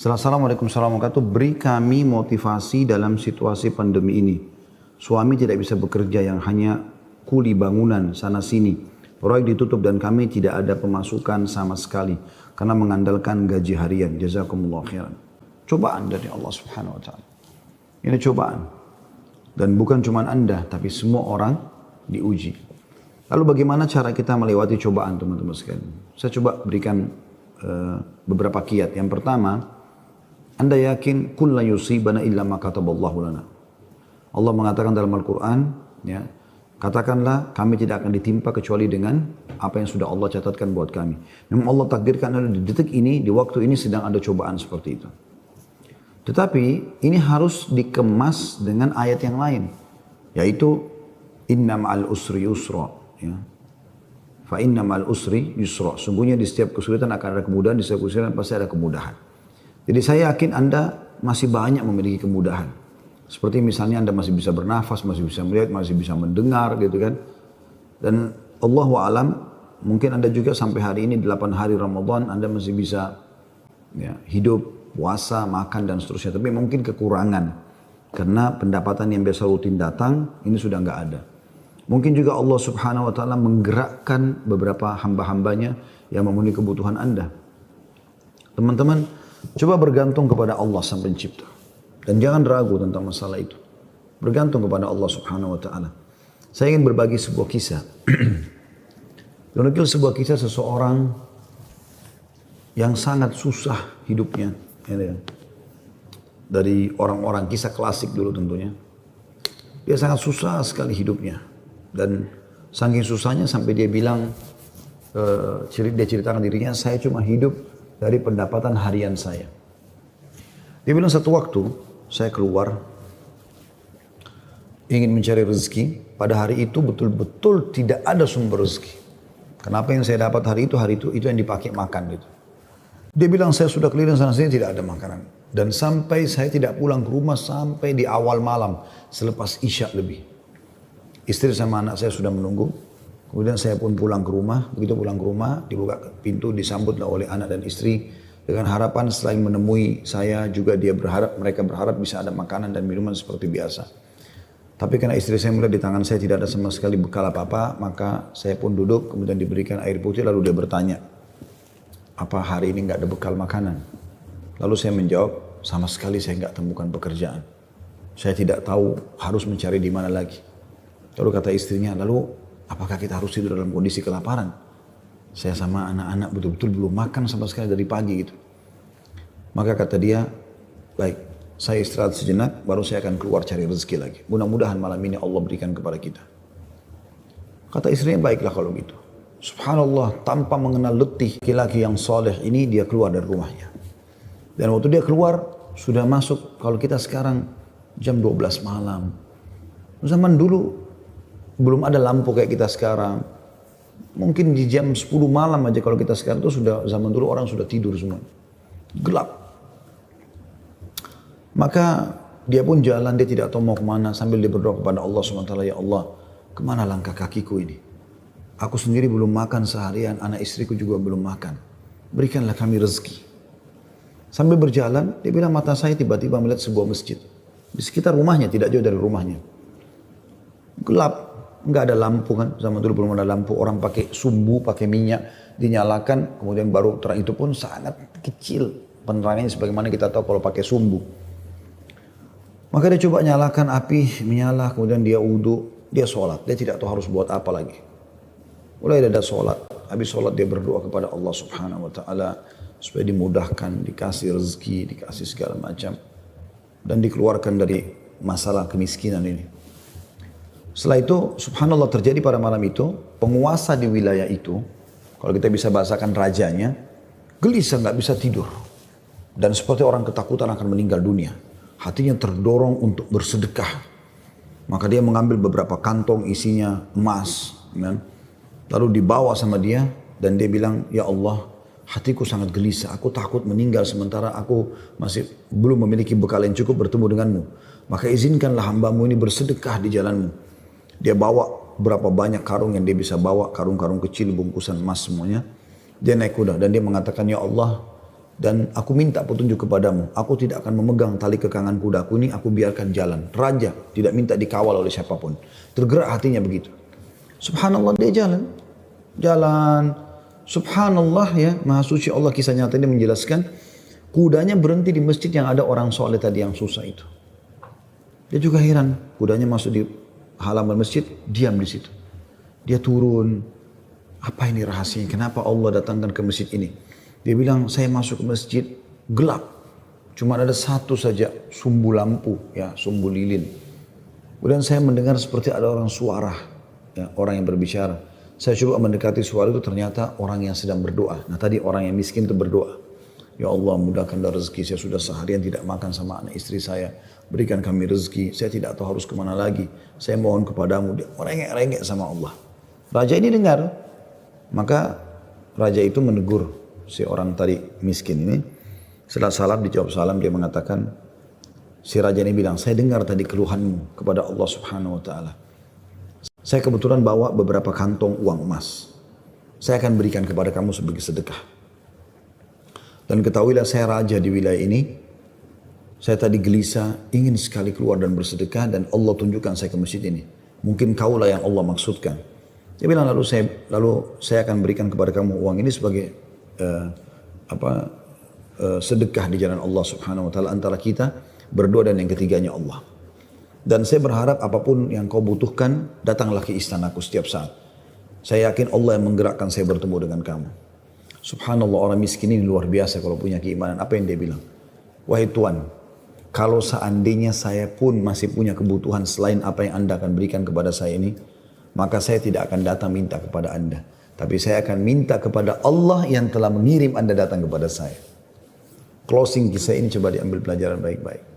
Assalamualaikum warahmatullahi wabarakatuh. Beri kami motivasi dalam situasi pandemi ini. Suami tidak bisa bekerja, yang hanya kuli bangunan sana sini. Proyek ditutup dan kami tidak ada pemasukan sama sekali karena mengandalkan gaji harian. Jazakumullah khairan. Cobaan dari Allah Subhanahu wa taala. Ini cobaan. Dan bukan cuma Anda, tapi semua orang diuji. Lalu bagaimana cara kita melewati cobaan, teman-teman sekalian? Saya coba berikan beberapa kiat. Yang pertama, Anda yakin kulla yusibana illa ma kataballahu lana. Allah mengatakan dalam Al-Quran, ya, katakanlah kami tidak akan ditimpa kecuali dengan apa yang sudah Allah catatkan buat kami. Memang Allah takdirkan di detik ini, di waktu ini sedang ada cobaan seperti itu. Tetapi ini harus dikemas dengan ayat yang lain, yaitu inna ma'al usri yusra. Ya. Fa inna ma'al usri yusra. Sungguhnya di setiap kesulitan akan ada kemudahan, di setiap kesulitan pasti ada kemudahan. Jadi saya yakin Anda masih banyak memiliki kemudahan. Seperti misalnya Anda masih bisa bernafas, masih bisa melihat, masih bisa mendengar gitu kan. Dan Allahu a'lam, mungkin Anda juga sampai hari ini 8 hari Ramadan Anda masih bisa ya, hidup, puasa, makan dan seterusnya. Tapi mungkin kekurangan. Karena pendapatan yang biasa rutin datang, ini sudah nggak ada. Mungkin juga Allah Subhanahu wa ta'ala menggerakkan beberapa hamba-hambanya yang memenuhi kebutuhan Anda. Teman-teman, coba bergantung kepada Allah Sang Pencipta. Dan jangan ragu tentang masalah itu. Bergantung kepada Allah Subhanahu wa ta'ala. Saya ingin berbagi sebuah kisah. Menukil sebuah kisah seseorang yang sangat susah hidupnya. Dari orang-orang, kisah klasik dulu tentunya. Dia sangat susah sekali hidupnya. Dan saking susahnya sampai dia bilang, dia ceritakan dirinya, saya cuma hidup dari pendapatan harian saya. Dia bilang satu waktu saya keluar ingin mencari rezeki. Pada hari itu betul-betul tidak ada sumber rezeki. Kenapa yang saya dapat hari itu yang dipakai makan gitu. Dia bilang saya sudah keliling sana sini tidak ada makanan. Dan sampai saya tidak pulang ke rumah sampai di awal malam selepas Isya lebih. Istri sama anak saya sudah menunggu. Kemudian saya pun pulang ke rumah. Begitu pulang ke rumah, dibuka pintu, disambutlah oleh anak dan istri dengan harapan selain menemui saya juga mereka berharap bisa ada makanan dan minuman seperti biasa. Tapi karena istri saya melihat di tangan saya tidak ada sama sekali bekal apa-apa, maka saya pun duduk, kemudian diberikan air putih, lalu dia bertanya, apa hari ini nggak ada bekal makanan? Lalu saya menjawab, sama sekali saya nggak temukan pekerjaan. Saya tidak tahu harus mencari di mana lagi. Lalu kata istrinya, lalu apakah kita harus tidur dalam kondisi kelaparan? Saya sama anak-anak betul-betul belum makan sama sekali dari pagi gitu. Maka kata dia, baik, saya istirahat sejenak, baru saya akan keluar cari rezeki lagi. Mudah-mudahan malam ini Allah berikan kepada kita. Kata istrinya, baiklah kalau gitu. Subhanallah, tanpa mengenal letih, laki-laki yang soleh ini dia keluar dari rumahnya. Dan waktu dia keluar, sudah masuk, kalau kita sekarang jam 12 malam. Zaman dulu, belum ada lampu kayak kita sekarang. Mungkin di jam 10 malam aja kalau kita sekarang itu sudah, zaman dulu orang sudah tidur semua. Gelap. Maka dia pun jalan, dia tidak tahu mau kemana sambil dia berdoa kepada Allah SWT. Ya Allah, kemana langkah kakiku ini? Aku sendiri belum makan seharian, anak istriku juga belum makan. Berikanlah kami rezeki. Sambil berjalan, dia bilang mata saya tiba-tiba melihat sebuah masjid. Di sekitar rumahnya, tidak jauh dari rumahnya. Gelap. Nggak ada lampu kan, zaman dulu belum ada lampu, orang pakai sumbu, pakai minyak, dinyalakan, kemudian baru terang, itu pun sangat kecil penerangannya sebagaimana kita tahu kalau pakai sumbu. Maka dia coba nyalakan api, menyala, kemudian dia wudu, dia sholat, dia tidak tahu harus buat apa lagi. Mulai ada sholat, habis sholat dia berdoa kepada Allah Subhanahu wa ta'ala supaya dimudahkan, dikasih rezeki, dikasih segala macam, dan dikeluarkan dari masalah kemiskinan ini. Setelah itu, subhanallah terjadi pada malam itu, penguasa di wilayah itu, kalau kita bisa bahasakan rajanya, gelisah nggak bisa tidur. Dan seperti orang ketakutan akan meninggal dunia. Hatinya terdorong untuk bersedekah. Maka dia mengambil beberapa kantong isinya emas. Ya. Lalu dibawa sama dia, dan dia bilang, ya Allah, hatiku sangat gelisah, aku takut meninggal sementara aku masih belum memiliki bekal yang cukup bertemu denganmu. Maka izinkanlah hambamu ini bersedekah di jalanmu. Dia bawa berapa banyak karung yang dia bisa bawa, karung-karung kecil, bungkusan emas semuanya. Dia naik kuda dan dia mengatakan, ya Allah, Dan aku minta petunjuk kepadamu. Aku tidak akan memegang tali kekangan kudaku ini, aku biarkan jalan. Raja tidak minta dikawal oleh siapapun. Tergerak hatinya begitu. Subhanallah, dia jalan. Jalan. Subhanallah, ya, Maha Suci Allah, kisah nyata ini menjelaskan. Kudanya berhenti di masjid yang ada orang soleh tadi yang susah itu. Dia juga heran. Kudanya masuk di halaman masjid, diam di situ. Dia turun. Apa ini rahasianya? Kenapa Allah datangkan ke masjid ini? Dia bilang, saya masuk ke masjid gelap. Cuma ada satu saja sumbu lampu, ya, sumbu lilin. Kemudian saya mendengar seperti ada orang suara, ya, orang yang berbicara. Saya coba mendekati suara itu, ternyata orang yang sedang berdoa. Nah tadi orang yang miskin itu berdoa. Ya Allah, mudahkanlah rezeki, saya sudah seharian tidak makan sama anak istri saya. Berikan kami rezeki, saya tidak tahu harus kemana lagi. Saya mohon kepadamu. Dia merengek-rengek sama Allah. Raja ini dengar. Maka raja itu menegur si orang tadi miskin ini. Setelah salam, dijawab salam, dia mengatakan, si raja ini bilang, saya dengar tadi keluhanmu kepada Allah Subhanahu wa ta'ala. Saya kebetulan bawa beberapa kantong uang emas. Saya akan berikan kepada kamu sebagai sedekah. Dan ketahuilah saya raja di wilayah ini. Saya tadi gelisah, ingin sekali keluar dan bersedekah, dan Allah tunjukkan saya ke masjid ini. Mungkin kaulah yang Allah maksudkan. Dia bilang, lalu saya akan berikan kepada kamu uang ini sebagai sedekah di jalan Allah Subhanahu wa ta'ala antara kita berdua, dan yang ketiganya Allah. Dan saya berharap apapun yang kau butuhkan, datanglah ke istanaku setiap saat. Saya yakin Allah yang menggerakkan saya bertemu dengan kamu. Subhanallah, orang miskin ini luar biasa kalau punya keimanan. Apa yang dia bilang? Wahai Tuhan, kalau seandainya saya pun masih punya kebutuhan selain apa yang Anda akan berikan kepada saya ini, maka saya tidak akan datang minta kepada Anda. Tapi saya akan minta kepada Allah yang telah mengirim Anda datang kepada saya. Closing kisah ini coba diambil pelajaran baik-baik.